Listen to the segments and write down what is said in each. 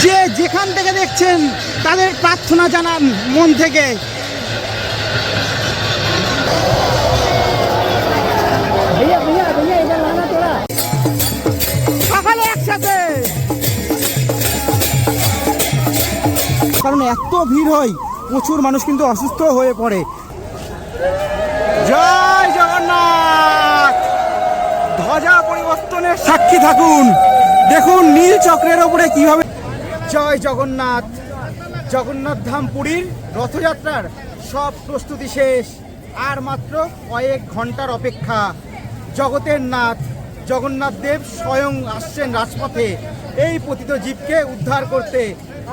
যে যেখান থেকে দেখছেন তাদের প্রার্থনা জানান মন থেকে। সকালে একসাথে, কারণ এত ভিড় হয় প্রচুর মানুষ কিন্তু অসুস্থ হয়ে পড়ে। জয় জগন্নাথ। ধ্বজা পরিবর্তনের সাক্ষী থাকুন, দেখুন নীল চক্রের ওপরে কিভাবে। জয় জগন্নাথ। জগন্নাথ ধাম পুরীর রথযাত্রার সব প্রস্তুতি শেষ, আর মাত্র কয়েক ঘন্টার অপেক্ষা। জগতের নাথ জগন্নাথ দেব স্বয়ং আসছেন রাজপথে এই পতিত জীবকে উদ্ধার করতে।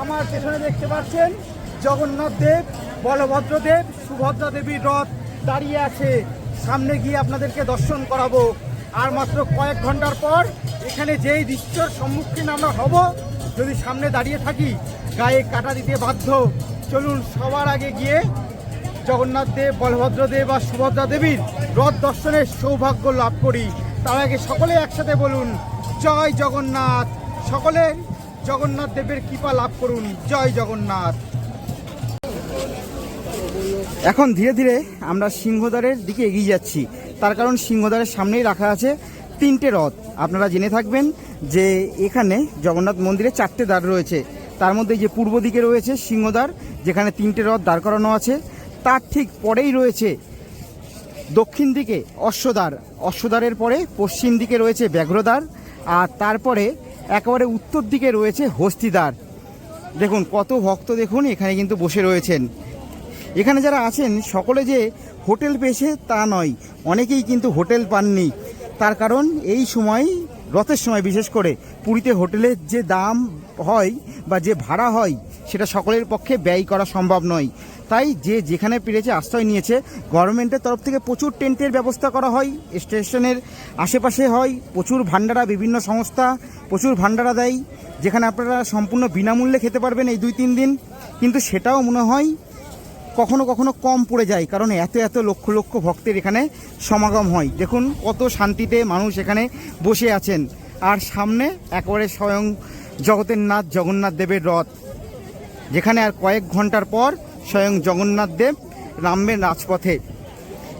আমার পেছনে দেখতে পাচ্ছেন জগন্নাথ দেব, বলভদ্র দেব, সুভদ্রা দেবীর রথ দাঁড়িয়ে আছে। সামনে গিয়ে আপনাদেরকে দর্শন করাবো। আর মাত্র কয়েক ঘন্টার পর এখানে যেই দৃশ্যর সম্মুখীন আমরা হব, যদি সামনে দাঁড়িয়ে থাকি গায়ে কাটা দিতে বাধ্য। চলুন সবার আগে গিয়ে জগন্নাথ দেব, বলভদ্র দেব আর সুভদ্রা দেবীর রথ দর্শনের সৌভাগ্য লাভ করি। তার আগে সকলে একসাথে বলুন জয় জগন্নাথ। সকলে জগন্নাথ দেবের কৃপা লাভ করুন। জয় জগন্নাথ। এখন ধীরে ধীরে আমরা সিংহদ্বারের দিকে এগিয়ে যাচ্ছি, তার কারণ সিংহদ্বারের সামনেই রাখা আছে 3টে রথ। আপনারা জেনে থাকবেন যে এখানে জগন্নাথ মন্দিরে 4টে দ্বার রয়েছে, তার মধ্যে যে পূর্ব দিকে রয়েছে সিংহদ্বার, যেখানে 3টে রথ দাঁড় করানো আছে। তার ঠিক পরেই রয়েছে দক্ষিণ দিকে অশ্বদ্বার, অশ্বদ্বারের পরে পশ্চিম দিকে রয়েছে ব্যাঘ্রদ্বার, আর তারপরে একেবারে উত্তর দিকে রয়েছে হস্তিদ্বার। দেখুন কত ভক্ত দেখুন এখানে কিন্তু বসে রয়েছেন। এখানে যারা আছেন সকলে যে হোটেল পেয়েছে তা নয়, অনেকেই কিন্তু হোটেল পাননি। তার কারণ এই সময়, রথের সময় বিশেষ করে পুরীতে হোটেলের যে দাম হয় বা যে ভাড়া হয় সেটা সকলের পক্ষে ব্যয় করা সম্ভব নয়। তাই যে যেখানে পেরেছে আশ্রয় নিয়েছে। গভর্নমেন্টের তরফ থেকে প্রচুর টেন্টের ব্যবস্থা করা হয়, স্টেশনের আশেপাশে হয় প্রচুর ভান্ডারা, বিভিন্ন সংস্থা প্রচুর ভান্ডারা দেয়, যেখানে আপনারা সম্পূর্ণ বিনামূল্যে খেতে পারবেন এই 2-3 দিন। কিন্তু সেটাও মনে হয় কখনো কখনো কম পড়ে যায়, কারণ এত এত লক্ষ লক্ষ ভক্তের এখানে সমাগম হয়। দেখুন কত শান্তিতে মানুষ এখানে বসে আছেন। আর সামনে একেবারে স্বয়ং জগতের নাথ জগন্নাথ দেবের রথ, যেখানে আর কয়েক ঘন্টার পর স্বয়ং জগন্নাথ দেব নামবেন রাজপথে।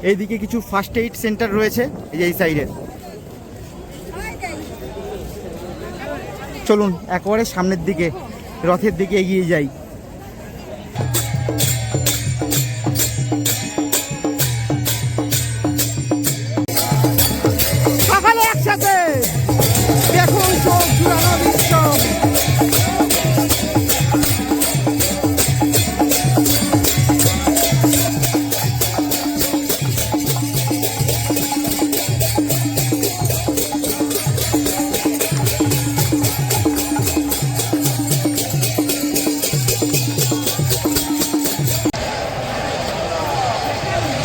এইদিকে কিছু ফার্স্ট এইড সেন্টার রয়েছে এই সাইডে। চলুন একেবারে সামনের দিকে রথের দিকে এগিয়ে যাই। সকালে একসাথে দেখুন চোখ জুড়ানো দৃশ্য।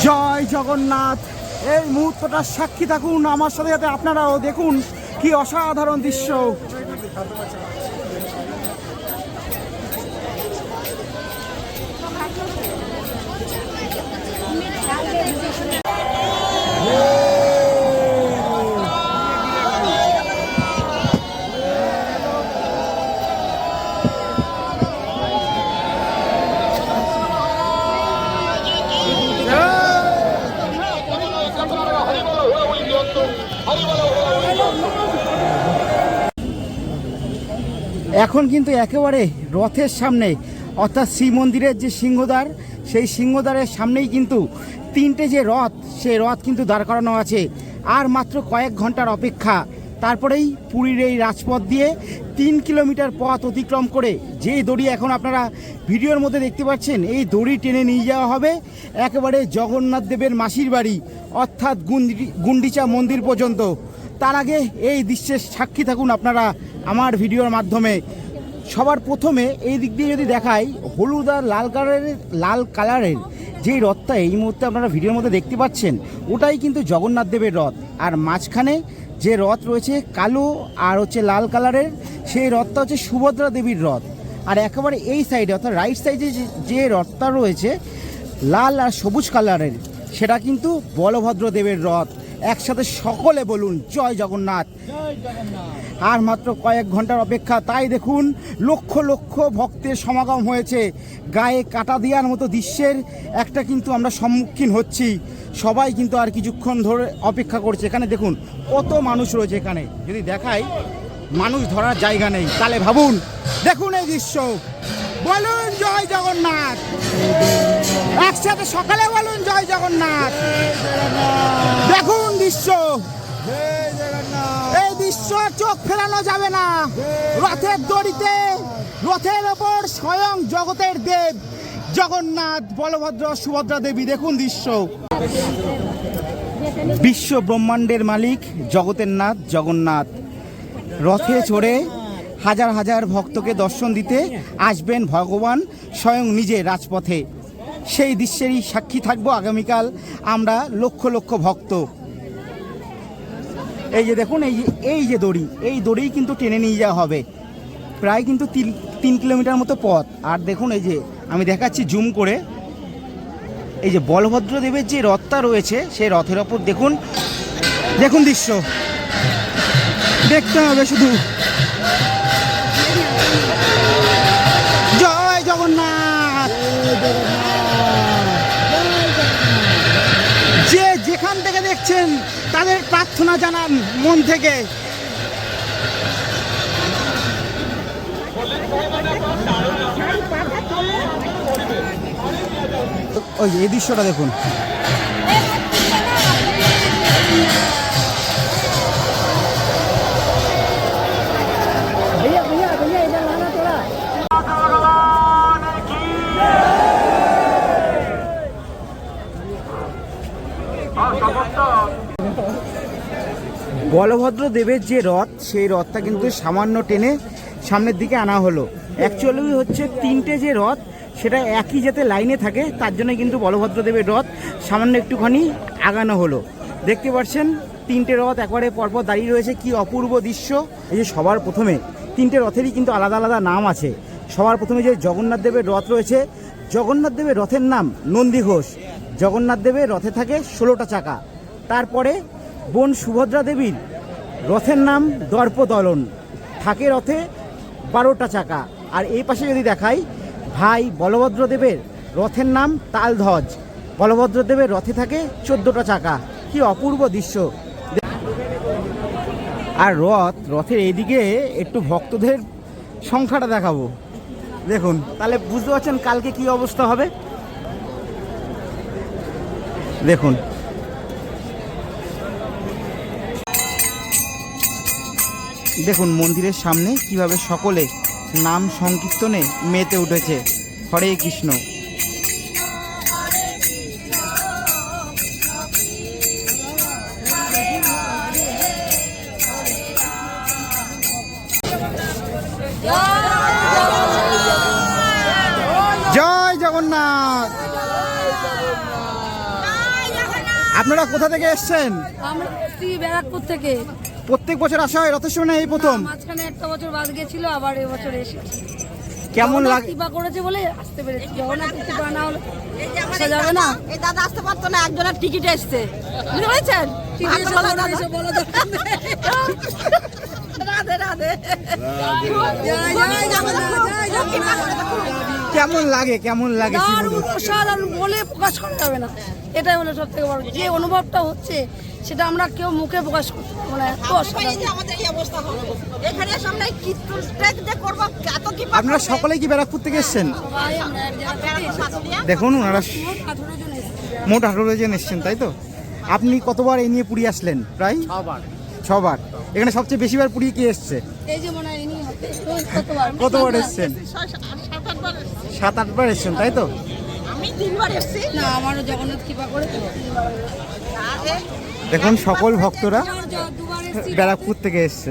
জয় জগন্নাথ। এই মুহূর্তটার সাক্ষী থাকুন আমার সাথে, যাতে আপনারাও দেখুন কি অসাধারণ দৃশ্য। এখন কিন্তু একেবারে রথের সামনে, অর্থাৎ শ্রীমন্দিরের যে সিংহদ্বার, সেই সিংহদ্বারের সামনেই কিন্তু 3টে যে রথ, সেই রথ কিন্তু দাঁড় করানো আছে। আর মাত্র কয়েক ঘন্টার অপেক্ষা, তারপরেই পুরীর এই রাজপথ দিয়ে 3 কিলোমিটার পথ অতিক্রম করে যে দড়ি এখন আপনারা ভিডিওর মধ্যে দেখতে পাচ্ছেন, এই দড়ি টেনে নিয়ে যাওয়া হবে একেবারে জগন্নাথ দেবের মাসির বাড়ি, অর্থাৎ গুন্ডিচা মন্দির পর্যন্ত। তার আগে এই দৃশ্যের সাক্ষী থাকুন আপনারা আমার ভিডিওর মাধ্যমে। সবার প্রথমে এই দিক দিয়ে যদি দেখাই, হলুদ আর লাল কালারের যেই রথটা এই মুহূর্তে আপনারা ভিডিওর মধ্যে দেখতে পাচ্ছেন, ওটাই কিন্তু জগন্নাথ দেবের রথ। আর মাঝখানে যে রথ রয়েছে কালো আর হচ্ছে লাল কালারের, সেই রথটা হচ্ছে সুভদ্রা দেবীর রথ। আর একেবারে এই সাইডে, অর্থাৎ রাইট সাইডে যে রথটা রয়েছে লাল আর সবুজ কালারের, সেটা কিন্তু বলভদ্র দেবের রথ। একসাথে সকলে বলুন জয় জগন্নাথ। আর মাত্র কয়েক ঘন্টার অপেক্ষা, তাই দেখুন লক্ষ লক্ষ ভক্তের সমাগম হয়েছে। গায়ে কাটা দেওয়ার মতো দৃশ্যের একটা কিন্তু আমরা সম্মুখীন হচ্ছি। সবাই কিন্তু আর কিছুক্ষণ ধরে অপেক্ষা করছে। এখানে দেখুন কত মানুষ রয়েছে। এখানে যদি দেখাই মানুষ ধরার জায়গা নেই, তাহলে ভাবুন। দেখুন এই দৃশ্য, বলুন জয় জগন্নাথ, একসাথে সকালে বলুন জয় জগন্নাথ। দেখুন দৃশ্য, এই দৃশ্য চোখ ফেরানো যাবে না। রথের দড়িতে, রথের ওপর স্বয়ং জগতের দেব জগন্নাথ, বলভদ্র, সুভদ্রা দেবী। দেখুন দৃশ্য, বিশ্ব ব্রহ্মাণ্ডের মালিক জগতের নাথ জগন্নাথ রথে চড়ে হাজার হাজার ভক্তকে দর্শন দিতে আসবেন ভগবান স্বয়ং নিজে রাজপথে। সেই দৃশ্যেরই সাক্ষী থাকবো আগামীকাল আমরা লক্ষ লক্ষ ভক্ত। এই যে দেখুন, এই যে দড়ি, এই দড়িই কিন্তু টেনে নিয়ে যাওয়া হবে। প্রায় কিন্তু 3 কিলোমিটার মতো পথ। আর দেখুন এই যে আমি দেখাচ্ছি জুম করে, এই যে বলভদ্র দেবের যে রথটা রয়েছে সেই রথের ওপর দেখুন, দেখুন দৃশ্য, দেখতে হবে শুধু। জয় জগন্নাথ। যে যেখান থেকে দেখছেন তাদের প্রার্থনা জানান মন থেকে। ওই এই দৃশ্যটা দেখুন, বলভদ্র দেবের যে রথ, সেই রথটা কিন্তু সামান্য টেনে সামনের দিকে আনা হলো। অ্যাকচুয়ালি হচ্ছে 3টে যে রথ সেটা একই যাতে লাইনে থাকে, তার জন্য কিন্তু বলভদ্র দেবের রথ সামান্য একটুখানি আগানো হলো। দেখতে পাচ্ছেন 3টে রথ একবারে পরপর দাঁড়িয়ে রয়েছে, কি অপূর্ব দৃশ্য। এই যে সবার প্রথমে 3টে রথেরই কিন্তু আলাদা আলাদা নাম আছে। সবার প্রথমে যে জগন্নাথ দেবের রথ রয়েছে, জগন্নাথ দেবের রথের নাম নন্দী ঘোষ। জগন্নাথ দেবের রথে থাকে 16টা চাকা। তারপরে বোন সুভদ্রা দেবীর রথের নাম দর্পদলন, থাকে রথে 12টা চাকা। আর এই পাশে যদি দেখাই, ভাই বলভদ্র দেবের রথের নাম তালধ্বজ। বলভদ্র দেবের রথে থাকে 14টা চাকা। কি অপূর্ব দৃশ্য। আর রথের এইদিকে একটু ভক্তদের সংখ্যাটা দেখাবো, দেখুন, তাহলে বুঝতে পারছেন কালকে কি অবস্থা হবে। দেখুন দেখুন মন্দিরের সামনে কিভাবে সকলে নাম সংকীর্তনে মেতে উঠেছে। হরে কৃষ্ণ। জয় জগন্নাথ। আপনারা কোথা থেকে এসছেন? আমরা ব্যারাকপুর থেকে। প্রত্যেক বছর আসা হয় রথের সময়? এই প্রথম? মাঝখানে একটা বছর বাদ গেছিল, আবার এবছর এসেছি। কেমন লাগে? কৃপা করেছে বলে আসতে পেরেছি। জগন্নাথ কৃপা না হলে আসা যাবে না। এই দাদা আসতে পারতো না, একজনের টিকিট এসছে, বুঝতে পেরেছেন? রাধে রাধে। কেমন লাগে, কেমন লাগে? অসাধারণ বলে প্রকাশ করা যাবে না। এটাই হলো সব থেকে বড় যে অনুভবটা হচ্ছে, সেটা আমরা কেউ মুখে প্রকাশ করতে পারবো না। আপনারা সকলেই কি ব্যারাকপুর থেকে এসছেন? দেখুন ওনারা মোট 18 জন এসছেন, তাই তো? আপনি কতবার এই নিয়ে পুরী আসলেন? প্রায় 6বার। এখানে সবচেয়ে বেশিবার পুরী কি এসছে? এই যে মনে হয় কতবার এসছেন? 7-8বার এসছেন, তাই তো? আমি 3বার এসেছি না, আমারও জগন্নাথ কৃপা করে। দেখুন সকল ভক্তরা ব্যারাকপুর থেকে এসছে।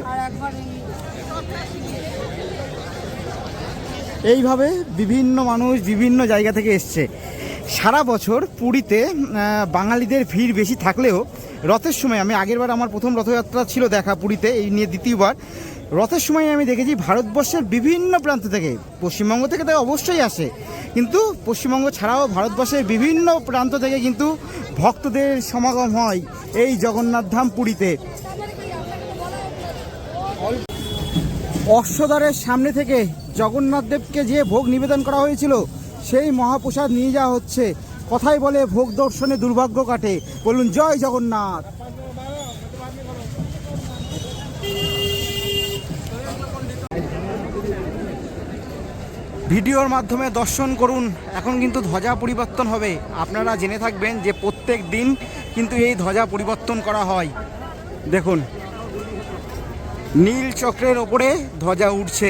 এইভাবে বিভিন্ন মানুষ বিভিন্ন জায়গা থেকে এসছে। সারা বছর পুরীতে বাঙালিদের ভিড় বেশি থাকলেও রথের সময়, আমি আগেরবার আমার প্রথম রথযাত্রা ছিল দেখা পুরীতে, এই নিয়ে দ্বিতীয়বার। রথের সময় আমি দেখেছি ভারতবর্ষের বিভিন্ন প্রান্ত থেকে, পশ্চিমবঙ্গ থেকে তো অবশ্যই আসে, কিন্তু পশ্চিমবঙ্গ ছাড়াও ভারতবর্ষের বিভিন্ন প্রান্ত থেকে কিন্তু ভক্তদের সমাগম হয় এই জগন্নাথ ধাম পুরীতে। অশ্বদ্বারের সামনে থেকে জগন্নাথ দেবকে যে ভোগ নিবেদন করা হয়েছিল সেই মহাপ্রসাদ নিয়ে যাওয়া হচ্ছে। কথাই বলে ভোগ দর্শনে দুর্ভাগ্য কাটে। বলুন জয় জগন্নাথ। ভিডিওর মাধ্যমে দর্শন করুন। এখন কিন্তু ধ্বজা পরিবর্তন হবে। আপনারা জেনে থাকবেন যে প্রত্যেক দিন কিন্তু এই ধ্বজা পরিবর্তন করা হয়। দেখুন নীল চক্রের ওপরে ধ্বজা উঠছে।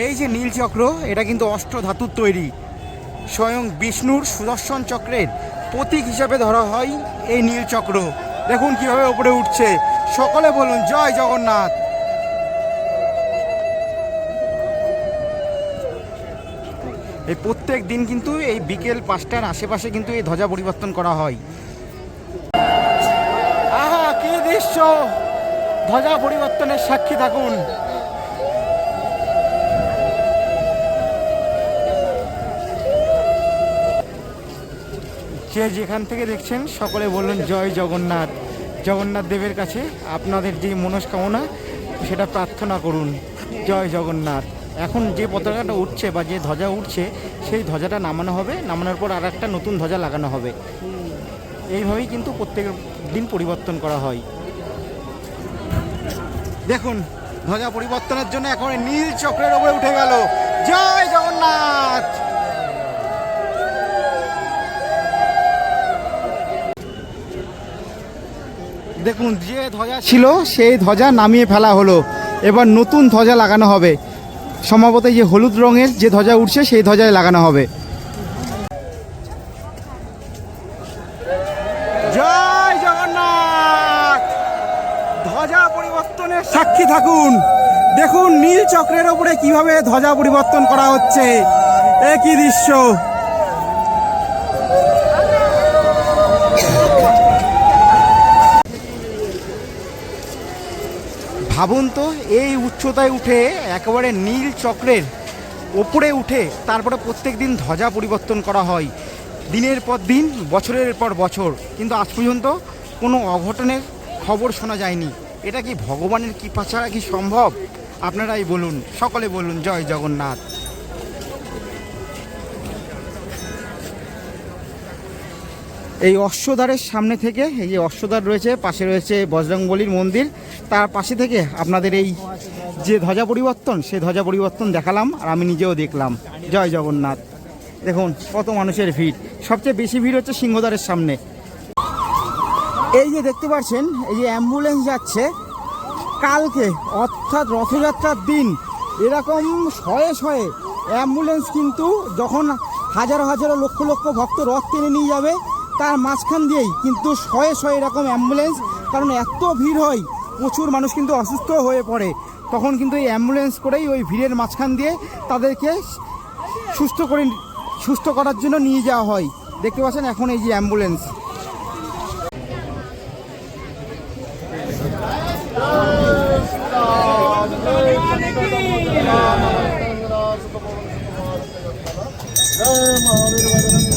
এই যে নীল চক্র, এটা কিন্তু অষ্টধাতুর তৈরি। স্বয়ং বিষ্ণুর সুদর্শন চক্রের প্রতীক হিসাবে ধরা হয় এই নীল চক্র। দেখুন কিভাবে ওপরে উঠছে। সকলে বলুন জয় জগন্নাথ। এই প্রত্যেক দিন কিন্তু এই বিকেল 5টার আশেপাশে কিন্তু এই ধ্বজা পরিবর্তন করা হয়। আহা কি দৃশ্য! ধ্বজা পরিবর্তনের সাক্ষী থাকুন। যে যেখান থেকে দেখছেন সকলে বলুন জয় জগন্নাথ। জগন্নাথ দেবের কাছে আপনাদের যে মনস্কামনা সেটা প্রার্থনা করুন। জয় জগন্নাথ। এখন যে পতাকাটা উঠছে বা যে ধ্বজা উঠছে সেই ধ্বজাটা নামানো হবে, নামানোর পর আর একটা নতুন ধ্বজা লাগানো হবে। এইভাবেই কিন্তু প্রত্যেক দিন পরিবর্তন করা হয়। দেখুন ধ্বজা পরিবর্তনের জন্য এখন নীল চক্রের উপরে উঠে গেল। জয় জগন্নাথ। দেখুন যে ধ্বজা ছিল সেই ধ্বজা নামিয়ে ফেলা হলো। এবার নতুন ধ্বজা লাগানো হবে। সম্ভবত যে হলুদ রঙের যে ধ্বজা উঠছে সেই ধ্বজায় লাগানো হবে। জয় জগন্নাথ। ধ্বজা পরিবর্তনের সাক্ষী থাকুন। দেখুন নীল চক্রের ওপরে কিভাবে ধ্বজা পরিবর্তন করা হচ্ছে। একই দৃশ্য। ভাবুন তো, এই উচ্চতায় উঠে একেবারে নীল চক্রের ওপরে উঠে তারপরে প্রত্যেক দিন ধ্বজা পরিবর্তন করা হয় দিনের পর দিন, বছরের পর বছর, কিন্তু আজ পর্যন্ত কোনো অঘটনের খবর শোনা যায়নি। এটা কি ভগবানের কৃপা ছাড়া কি সম্ভব? আপনারাই বলুন, সকলে বলুন জয় জগন্নাথ। এই অশ্বদ্বারের সামনে থেকে, এই যে অশ্বদ্বার রয়েছে, পাশে রয়েছে বজরংবলীর মন্দির, তার পাশে থেকে আপনাদের এই যে ধ্বজা পরিবর্তন সেই ধ্বজা পরিবর্তন দেখালাম আর আমি নিজেও দেখলাম। জয় জগন্নাথ। দেখুন কত মানুষের ভিড়। সবচেয়ে বেশি ভিড় হচ্ছে সিংহদ্বারের সামনে। এই যে দেখতে পাচ্ছেন এই যে অ্যাম্বুলেন্স যাচ্ছে, কালকে অর্থাৎ রথযাত্রার দিন এরকম শয়ে শয়ে অ্যাম্বুলেন্স কিন্তু যখন হাজারো হাজারো লক্ষ লক্ষ ভক্ত রথ টেনে নিয়ে যাবে তার মাঝখান দিয়েই কিন্তু শয়ে শয়ে এরকম অ্যাম্বুলেন্স, কারণ এত ভিড় হয় প্রচুর মানুষ কিন্তু অসুস্থ হয়ে পড়ে, তখন কিন্তু এই অ্যাম্বুলেন্স করেই ওই ভিড়ের মাঝখান দিয়ে তাদেরকে সুস্থ করার জন্য নিয়ে যাওয়া হয়। দেখতে পাচ্ছেন এখন এই যে অ্যাম্বুলেন্স। জয় মহাবীর